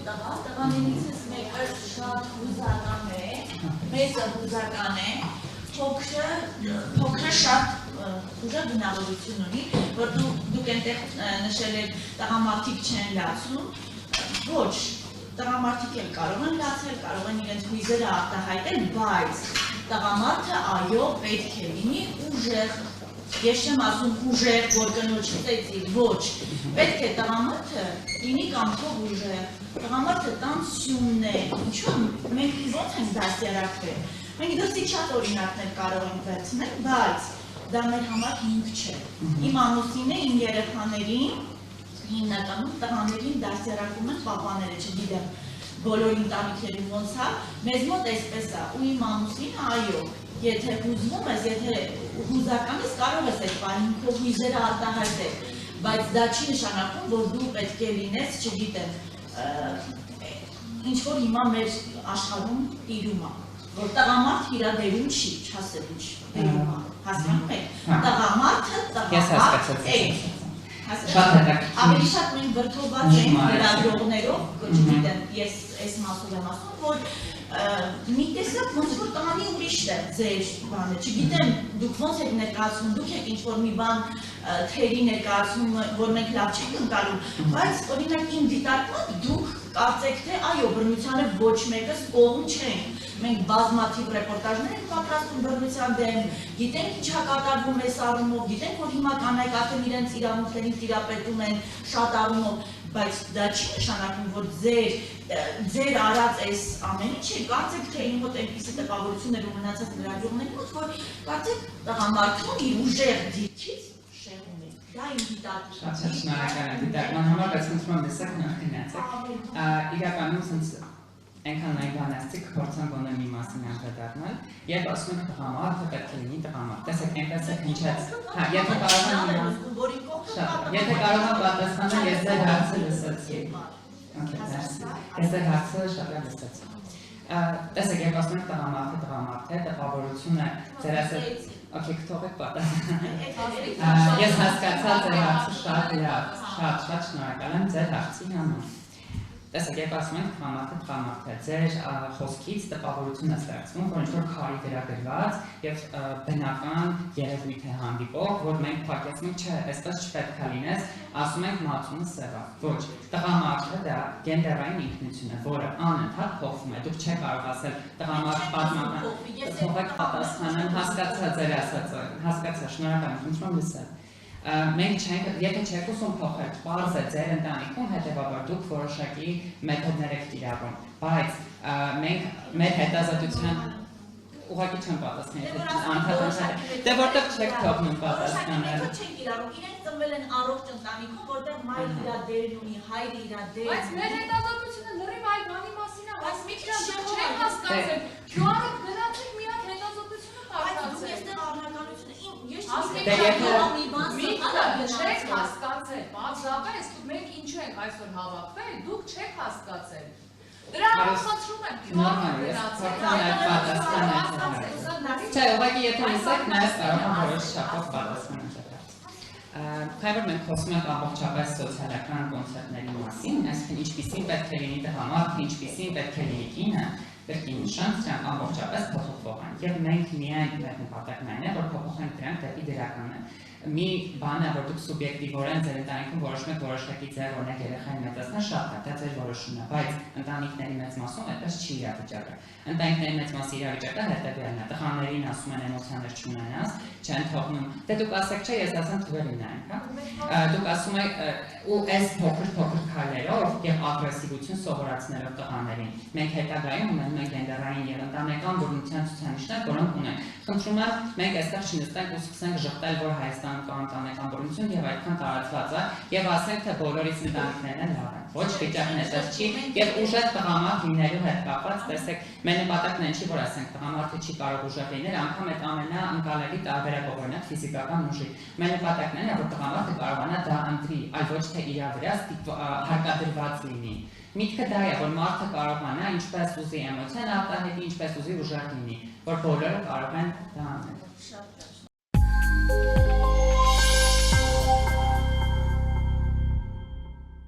տղաներից մեկը շատ հուզական է, մեծը հուզական է, փոքրը շատ ուժեղ բնավորություն ունի, որ դուք այնտեղ նշել եք տղամարդիկ չեն լացում, ոչ, տղամարդիկ էլ կարող են լացել, կարող են իրենց հույզերը արտահայտել, բայց տղամարդը այո պետք է լինի ուժեղ, ես չեմ ասում ուժեղ, որ կնոջի ծեծի, ոչ, պետք է տղամարդը լինի կամքով ուժեղ, տղամարդը տան սյունն է, ինչու մենք ոնց ենք դաստիարակվել, մենք դրսի շատ օրինակներ կարող ենք վերցնել, բայց դա մեր համար հիմք չէ, իմ ամուսինը, իմ երեխաներին, հիմնականում տղաներին դաստիարակում են պապաները, չգիտեմ, բոլոր ընտանիքներում ոնց է, մեզ մոտ այսպես է, ու իմ ամուսինը այո, եթե հուզվում ես, եթե հուզական ես, կարող ես այդ պահին քո հույզերը արտահայտել, բայց դա չի նշանակում, որ դու պետք է լինես, չգիտեմ, ինչ որ հիմա մեր աշխարհում տիրում է, որ տղամարդ իր դերում չի, չասել ինչ դերում է, հասկանում եք, տղամարդը տղամարդ է, ավելի շատ մենք վրդովված ենք լրագրողներով, չգիտեմ, ես այս մասով եմ ասում, որ մի տեսակ ոնց որ տանի ուրիշն է ձեր բանը, չգիտեմ, դուք ոնց եք ներկայացնում, դուք եք ինչ-որ մի բան թերի ներկայացնում, որ մենք լավ չենք ընկալում, բայց օրինակ իմ դիտարկմամբ դուք կարծեք թե այո, բռնությանը ոչ մեկս կողմ չենք, մենք բազմաթիվ ռեպորտաժներ ենք պատրաստում բռնության դեմ, գիտենք ինչ է կատարվում այս առումով, գիտենք որ հիմա կանայք արդեն իրենց իրավունքներին տիրապետում են շատ առումով, բայց դա չի նշանակում, որ ձեր արած այս ամեն ինչը, կարծեք թե իմ մոտ այնպիսի տպավորություններ ու մնացած լրագրողների մոտ, որ կարծեք տղամարդուն իր ուժեղ դիրքից շեղում է, դա իմ դիտարկում։ Շատ շնորհակալ եմ դիտարկման համար, բայց խնդրում եմ լսեք նախնացեք, իրականում սենց այնքան նայ բան ասցիք, փորձեմ գոնե մի մասին անդրադառնալ, երբ ասում եք տղամարդը պետք է լինի տղամարդ, տեսեք այնպես եք ինչպես, եթե կարող եմ պատասխանել, ես ձեր հարցը լսեցի, ես ձեր հարցը շատ լավ լսեցի, տեսեք երբ ասում եք տղամարդ է, տպավորությունը ձեր ասել, օքեյ, կթողեք պատասխանել, ես հասկացա ձեր հարցը շատ լավ, շատ շնորհակալ եմ ձեր հարցի համար։ Տեսեք, երբ ասում ենք տղամարդ է, ձեր խոսքից տպավորություն է ստեղծվում, որ ինչ-որ քարի վերագրված և բնական երևույթ է հանդիպող, որ մենք փակեցնում ենք, չէ, այսպես չպետք է լինես, ասում ենք մածունը սև է, ոչ, տղամարդը դա գենդերային ինքնություն է, որը անընդհատ փոխվում է, դուք չեք կարող ասել տղամարդ պատմական, թողեք պատասխանեմ, հասկացա ձեր ասածը, հասկացա, շնորհակալ եմ, խնդրում եմ լսել։ Մենք չենք, եթե չեք ուզում փոխել, պարզ է ձեր ընտանիքում հետևաբար դուք որոշակի մեթոդներ եք կիրառում, բայց մենք մեր հետազոտության ուղղակի չեմ պատասխանել, դե որտեղ չեք թողնում պատասխանել։ Մեթոդ չեն կիրառում, իրենք ծնվել են առողջ ընտանիքում, որտեղ մայրը իր դերն ունի, հայրը իր դերն ունի։ Բայց մեր հետազոտությունը լրիվ այլ բանի մասին է, բայց մի քիչ չեք հասկացել, Գյուարով գնացեք մի հատ հետազոտությունը կարդացեք։ Չեք հասկացել, պարզապես մենք ինչու ենք այսօր հավաքվել, դուք չեք հասկացել։ Դրա համար խնդրում եմ, Գյուարով գնացեք, չէ, ուղղակի եթե լսեք, նաև կարող եմ որոշ չափով պատասխանել։ Քանի որ մենք խոսում ենք ամբողջապես սոցիալական կոնցեպտների մասին, այսինքն ինչպիսին պետք է լինի տղամարդը, ինչպիսին պետք է լինի կինը, կրկին նշան, դրանք ամբողջապես փոփոխվող են, և մենք միայն մեր նպատակն այն է, որ փոփոխենք դրանք դեպի դրականը։ Մի բան է, որ դուք սուբյեկտիվորեն ձեր ընտանիքում որոշում եք որոշակի ձև օրինակ երեխային մեծացնել, շատ է, դա ձեր որոշումն է, բայց ընտանիքների մեծ մասում այդպես չի իրավիճակը։ Ընտանիքների մեծ մասի իրավիճակը հետևյալն է, տղաներին ասում են էմոցիաներ չունենաս, չեն թողնում, դե դուք ասեք չէ, ես ասեմ թվերին նայենք, դուք ասում եք ու այս փոքր քայլերով և ագրեսիվություն սովորացնելով տղաներին, մենք հետագայում ունենում ենք գենդերային և ընտանեկան բռնության ցուցանիշներ, որոնք ունենք։ Խնդրում եմ, մենք այստեղ չնստենք ու սկսենք ժխտել, որ Հայաստանում կա ընտանեկան բռնություն և այդքան տարածված է, և ասենք, թե բոլորից ընտանիքներն են լավ են։ Ոչ վիճակն այդպես չի, և ուժեղ տղամարդ լինելու հետ կապված, տեսեք, մեր նպատակն այն չի, որ ասենք տղամարդը չի կարող ուժեղ լինել, անգամ այդ ամենաընկալելի տարբերակով, օրինակ ֆիզիկական ուժի։ Մեր նպատակն այն է, որ տղամարդը կարողանա դա ընտրի, այլ ոչ թե իր վրա հարկադրված լինի։ Միտքը դա է, որ մարդը կարողանա ինչպես ուզի էմոցիան արտահայտի, ինչպես ուզի ուժեղ լինի, որ բոլորը կարող են դա անել։